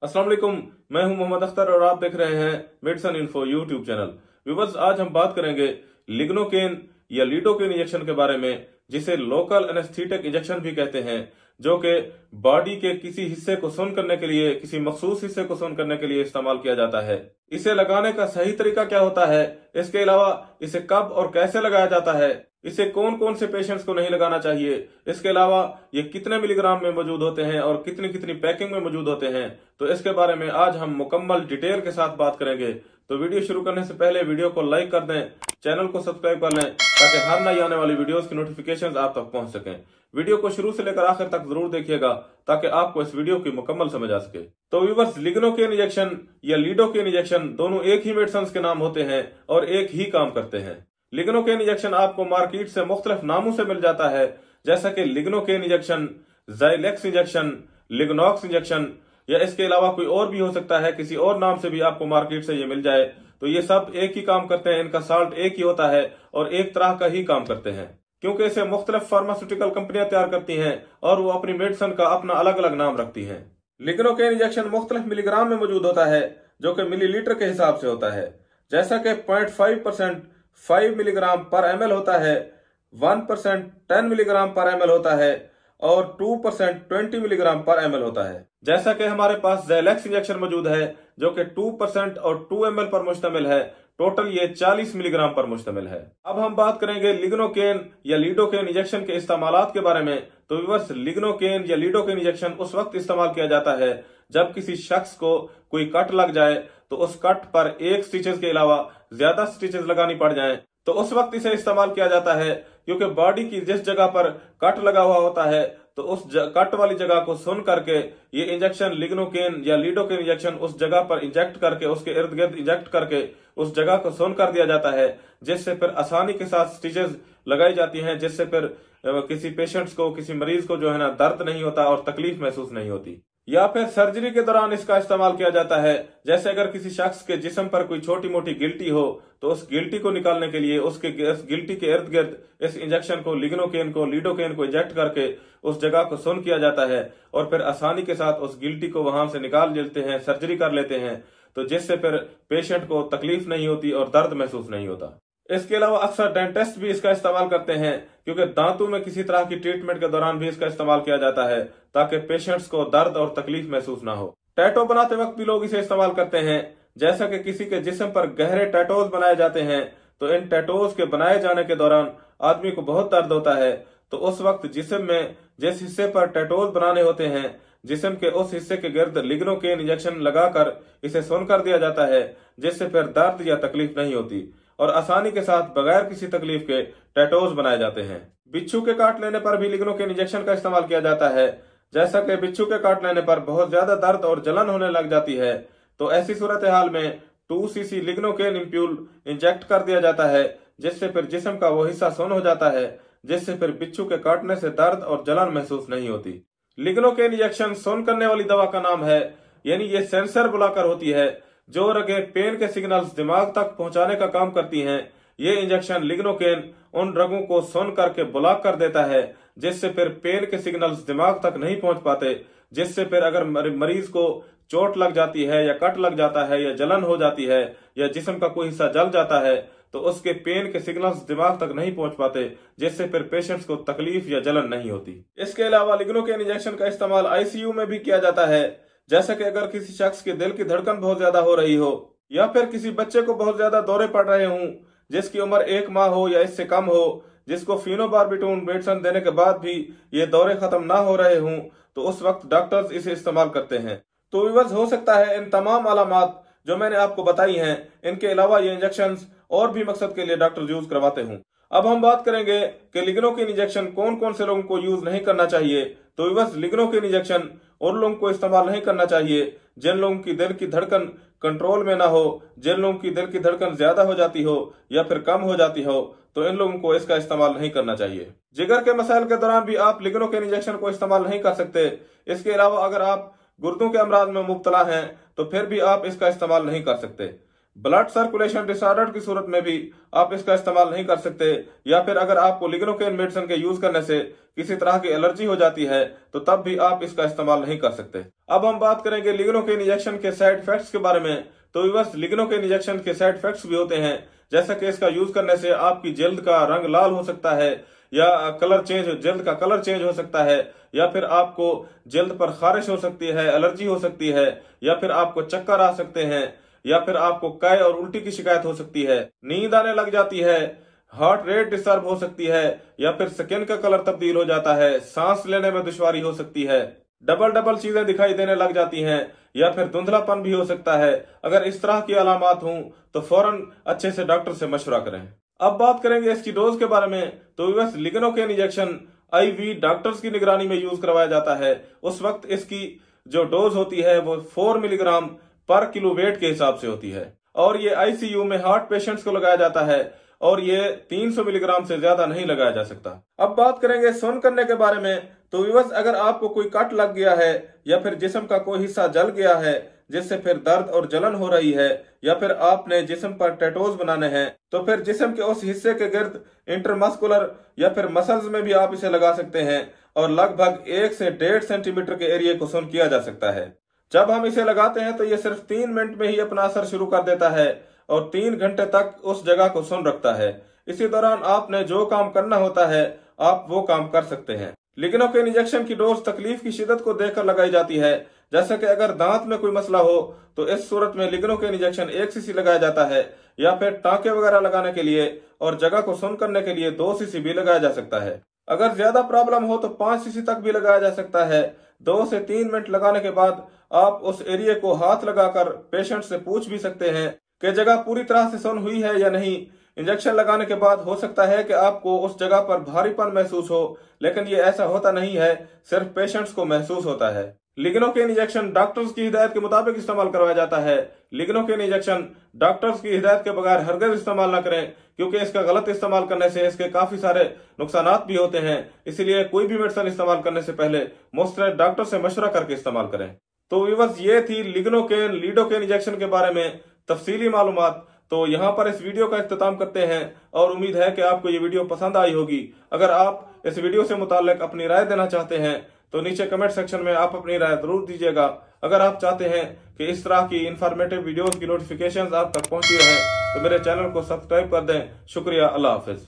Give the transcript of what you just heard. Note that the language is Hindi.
अस्सलाम वालेकुम, मैं हूं मोहम्मद अख्तर और आप देख रहे हैं medicine info YouTube channel. Viewers, आज हम बात करेंगे लिग्नोकेन या लीडोकेन इंजेक्शन के बारे में, जिसे लोकल एनेस्थेटिक इंजेक्शन भी कहते हैं, जो कि बॉडी के किसी हिस्से को सुन्न करने के लिए, किसी मखसूस हिस्से को सुन्न करने के लिए इस्तेमाल किया जाता है। इसे लगाने का सही तरीका क्या होता है, इसके अलावा इसे कब और कैसे लगाया जाता है, इसे कौन कौन से पेशेंट्स को नहीं लगाना चाहिए, इसके अलावा ये कितने मिलीग्राम में मौजूद होते हैं और कितनी कितनी पैकिंग में मौजूद होते हैं, तो इसके बारे में आज हम मुकम्मल डिटेल के साथ बात करेंगे। तो वीडियो शुरू करने से पहले वीडियो को लाइक कर दें, चैनल को सब्सक्राइब कर लें ताकि हर नई आने वाली वीडियोस की नोटिफिकेशंस आप तक पहुंच सकें। वीडियो को शुरू से लेकर आखिर तक जरूर देखिएगा ताकि आपको इस वीडियो की मुकम्मल समझ आ सके। तो व्यूअर्स, लिग्नोकेन इंजेक्शन या लीडोकेन इंजेक्शन दोनों एक ही मेडिसिन के नाम होते हैं और एक ही काम करते हैं। लिग्नोकेन इंजेक्शन आपको मार्केट से मुख्तलिफ नामों से मिल जाता है, जैसा कि लिग्नोकेन इंजेक्शन, ज़ाइलेक्स इंजेक्शन, लिग्नॉक्स इंजेक्शन, या इसके अलावा कोई और भी हो सकता है, किसी और नाम से भी आपको मार्केट से ये मिल जाए। तो ये सब एक ही काम करते हैं, इनका साल्ट एक ही होता है और एक तरह का ही काम करते हैं, क्योंकि इसे मुख्तलिफ फार्मास्यूटिकल कंपनियां तैयार करती हैं और वो अपनी मेडिसिन का अपना अलग अलग नाम रखती हैं। लिग्नोकेन इंजेक्शन मुख्तलिफ मिलीग्राम में मौजूद होता है, जो कि मिलीलीटर के हिसाब से होता है। जैसा कि 0.5% 5 मिलीग्राम पर ml होता है, 1% 10 मिलीग्राम पर ml होता है और 2% 20 मिलीग्राम पर ml होता है। जैसा कि हमारे पास ज़ाइलेक्स इंजेक्शन मौजूद है, जो कि 2% और 2 ml पर मुश्तमिल है। टोटल ये 40 मिलीग्राम पर मुश्तमिल है। अब हम बात करेंगे लिग्नोकेन या लीडोकेन इंजेक्शन के इस्तेमालात के बारे में। तो व्यूअर्स, लिग्नोकेन या लीडोकेन इंजेक्शन उस वक्त इस्तेमाल किया जाता है जब किसी शख्स को कोई कट लग जाए, तो उस कट पर एक स्टिचेस के अलावा ज्यादा स्टिचेस लगानी पड़ जाएं, तो उस वक्त इसे इस्तेमाल किया जाता है, क्योंकि बॉडी की जिस जगह पर कट लगा हुआ होता है, तो उस कट वाली जगह को सुन करके ये इंजेक्शन लिग्नोकेन या लीडोकेन इंजेक्शन उस जगह पर इंजेक्ट करके, उसके इर्द गिर्द इंजेक्ट करके उस जगह को सुन कर दिया जाता है, जिससे फिर आसानी के साथ स्टिचेस लगाई जाती हैं, जिससे फिर किसी पेशेंट्स को, किसी मरीज को जो है ना, दर्द नहीं होता और तकलीफ महसूस नहीं होती। या फिर सर्जरी के दौरान इसका इस्तेमाल किया जाता है, जैसे अगर किसी शख्स के जिस्म पर कोई छोटी मोटी गिल्टी हो, तो उस गिल्टी को निकालने के लिए उसके गिल्टी के इर्द गिर्द इस इंजेक्शन को, लिग्नोकेन को, लीडोकेन को इंजेक्ट करके उस जगह को सुन किया जाता है और फिर आसानी के साथ उस गिल्टी को वहां से निकाल लेते हैं, सर्जरी कर लेते हैं, तो जिससे फिर पेशेंट को तकलीफ नहीं होती और दर्द महसूस नहीं होता। इसके अलावा अक्सर डेंटिस्ट भी इसका इस्तेमाल करते हैं, क्योंकि दांतों में किसी तरह की ट्रीटमेंट के दौरान भी इसका इस्तेमाल किया जाता है, ताकि पेशेंट्स को दर्द और तकलीफ महसूस ना हो। टैटो बनाते वक्त भी लोग इसे इस्तेमाल करते हैं। जैसा कि किसी के जिस्म पर गहरे टैटोज बनाए जाते हैं, तो इन टैटोज के बनाए जाने के दौरान आदमी को बहुत दर्द होता है, तो उस वक्त जिस्म में जिस हिस्से पर टैटोज बनाने होते हैं, जिस्म के उस हिस्से के गिर्द लिग्नोकेन इंजेक्शन लगाकर इसे सुन कर दिया जाता है, जिससे फिर दर्द या तकलीफ नहीं होती और आसानी के साथ बगैर किसी तकलीफ के टैटोज बनाए जाते हैं। बिच्छू के काट लेने पर भी लिग्नोकेन इंजेक्शन का इस्तेमाल किया जाता है। जैसा कि बिच्छू के काट लेने पर बहुत ज्यादा दर्द और जलन होने लग जाती है, तो ऐसी सूरत हाल में 2 cc लिग्नोकेन इम्प्यूल इंजेक्ट कर दिया जाता है, जिससे फिर जिस्म का वो हिस्सा सुन्न हो जाता है, जिससे फिर बिच्छू के काटने से दर्द और जलन महसूस नहीं होती। लिग्नोकेन इंजेक्शन सुन्न करने वाली दवा का नाम है, यानी ये सेंसर बुलाकर होती है, जो रगें पेन के सिग्नल्स दिमाग तक पहुंचाने का काम करती हैं। ये इंजेक्शन लिग्नोकेन उन रगों को सुन करके ब्लॉक कर देता है, जिससे फिर पेन के सिग्नल्स दिमाग तक नहीं पहुंच पाते, जिससे फिर अगर मरीज को चोट लग जाती है या कट लग जाता है या जलन हो जाती है या जिस्म का कोई हिस्सा जल जाता है, तो उसके पेन के सिग्नल्स दिमाग तक नहीं पहुंच पाते, जिससे फिर पेशेंट्स को तकलीफ या जलन नहीं होती। इसके अलावा लिग्नोकेन इंजेक्शन का इस्तेमाल आईसीयू में भी किया जाता है, जैसे कि अगर किसी शख्स के दिल की धड़कन बहुत ज्यादा हो रही हो, या फिर किसी बच्चे को बहुत ज्यादा दौरे पड़ रहे हों, जिसकी उम्र 1 माह हो या इससे कम हो, जिसको फिनोबार्बिटून मेडिसिन देने के बाद भी ये दौरे खत्म ना हो रहे हों, तो उस वक्त डॉक्टर्स इसे इस्तेमाल करते हैं। तो व्यूअर्स, हो सकता है इन तमाम अलामात जो मैंने आपको बताई हैं, इनके अलावा ये इंजेक्शन और भी मकसद के लिए डॉक्टर यूज करवाते हूँ। अब हम बात करेंगे कि लिग्नोकेन इंजेक्शन कौन कौन से लोगों को यूज नहीं करना चाहिए। तो व्यूअर्स, लिग्नोकेन इंजेक्शन उन लोगों को इस्तेमाल नहीं करना चाहिए जिन लोगों की दिल की धड़कन कंट्रोल में ना हो, जिन लोगों की दिल की धड़कन ज्यादा हो जाती हो या फिर कम हो जाती हो, तो इन लोगों को इसका इस्तेमाल नहीं करना चाहिए। जिगर के मसाइल के दौरान भी आप लिग्नोकेन इंजेक्शन को इस्तेमाल नहीं कर सकते। इसके अलावा अगर आप गुर्दों के अमराज में मुब्तला हैं, तो फिर भी आप इसका इस्तेमाल नहीं कर सकते। ब्लड सर्कुलेशन डिसऑर्डर की सूरत में भी आप इसका इस्तेमाल नहीं कर सकते, या फिर अगर आपको लिग्नोकेन मेडिसिन के यूज करने से किसी तरह की एलर्जी हो जाती है तो तब भी आप इसका इस्तेमाल नहीं कर सकते। अब हम बात करेंगे लिग्नोकेन इंजेक्शन के साइड इफेक्ट्स के बारे में। तो व्यूअर्स, लिग्नोकेन इंजेक्शन के साइड इफेक्ट्स भी होते हैं, जैसा कि इसका यूज करने से आपकी जल्द का रंग लाल हो सकता है, या जल्द का कलर चेंज हो सकता है, या फिर आपको जल्द पर खारिश हो सकती है, एलर्जी हो सकती है, या फिर आपको चक्कर आ सकते हैं, या फिर आपको कै और उल्टी की शिकायत हो सकती है, नींद आने लग जाती है, हार्ट रेट डिस्टर्ब हो सकती है, या फिर स्किन का कलर तब्दील हो जाता है, सांस लेने में दुश्वारी हो सकती है, डबल चीजें दिखाई देने लग जाती हैं, या फिर धुंधलापन भी हो सकता है। अगर इस तरह की अलामात हों तो फौरन अच्छे से डॉक्टर से मशवरा करें। अब बात करेंगे इसकी डोज के बारे में। तो viewers, lignocaine injection IV doctors की निगरानी में यूज करवाया जाता है। उस वक्त इसकी जो डोज होती है वो 4 मिलीग्राम पर किलो वेट के हिसाब से होती है, और ये आईसीयू में हार्ट पेशेंट्स को लगाया जाता है, और ये 300 मिलीग्राम से ज्यादा नहीं लगाया जा सकता। अब बात करेंगे सुन्न करने के बारे में। तो व्यूअर्स, अगर आपको कोई कट लग गया है, या फिर जिस्म का कोई हिस्सा जल गया है जिससे फिर दर्द और जलन हो रही है, या फिर आपने जिस्म पर टैटूज बनाने हैं, तो फिर जिस्म के उस हिस्से के गिर्द इंटरमस्कुलर या फिर मसल्स में भी आप इसे लगा सकते हैं, और लगभग 1 से 1.5 सेंटीमीटर के एरिया को सुन्न किया जा सकता है। जब हम इसे लगाते हैं तो ये सिर्फ 3 मिनट में ही अपना असर शुरू कर देता है, और 3 घंटे तक उस जगह को सुन्न रखता है। इसी दौरान आपने जो काम करना होता है आप वो काम कर सकते हैं। लिग्नोकेन इंजेक्शन की डोज तकलीफ की शिद्दत को देखकर लगाई जाती है। जैसे कि अगर दांत में कोई मसला हो तो इस सूरत में लिग्नोकेन इंजेक्शन 1 सीसी लगाया जाता है, या फिर टांके वगैरह लगाने के लिए और जगह को सुन्न करने के लिए 2 सीसी भी लगाया जा सकता है। अगर ज्यादा प्रॉब्लम हो तो 5 सीसी तक भी लगाया जा सकता है। 2 से 3 मिनट लगाने के बाद आप उस एरिया को हाथ लगाकर पेशेंट से पूछ भी सकते हैं कि जगह पूरी तरह से सुन्न हुई है या नहीं। इंजेक्शन लगाने के बाद हो सकता है कि आपको उस जगह पर भारीपन महसूस हो, लेकिन ये ऐसा होता नहीं है, सिर्फ पेशेंट्स को महसूस होता है। लिग्नोकेन इंजेक्शन डॉक्टर्स की हिदायत के मुताबिक इस्तेमाल करवाया जाता है। लिग्नोकेन इंजेक्शन डॉक्टर्स की हिदायत के बगैर हरगिज़ इस्तेमाल न करें, क्योंकि इसका गलत इस्तेमाल करने से इसके काफी सारे नुकसानात भी होते हैं। इसलिए कोई भी मेडिसिन इस्तेमाल करने से पहले मुस्तैद डॉक्टर से मशवरा करके इस्तेमाल करें। तो व्यूअर्स, ये थी लिग्नोकेन लिडोकेन इंजेक्शन के बारे में तफसीली मालूमात। तो यहाँ पर इस वीडियो का इख्तिताम करते हैं, और उम्मीद है कि आपको ये वीडियो पसंद आई होगी। अगर आप इस वीडियो से मुताल्लिक अपनी राय देना चाहते हैं तो नीचे कमेंट सेक्शन में आप अपनी राय जरूर दीजिएगा। अगर आप चाहते हैं कि इस तरह की इंफॉर्मेटिव वीडियोस की नोटिफिकेशंस आप तक पहुंचती रहें तो मेरे चैनल को सब्सक्राइब कर दें। शुक्रिया, अल्लाह हाफिज।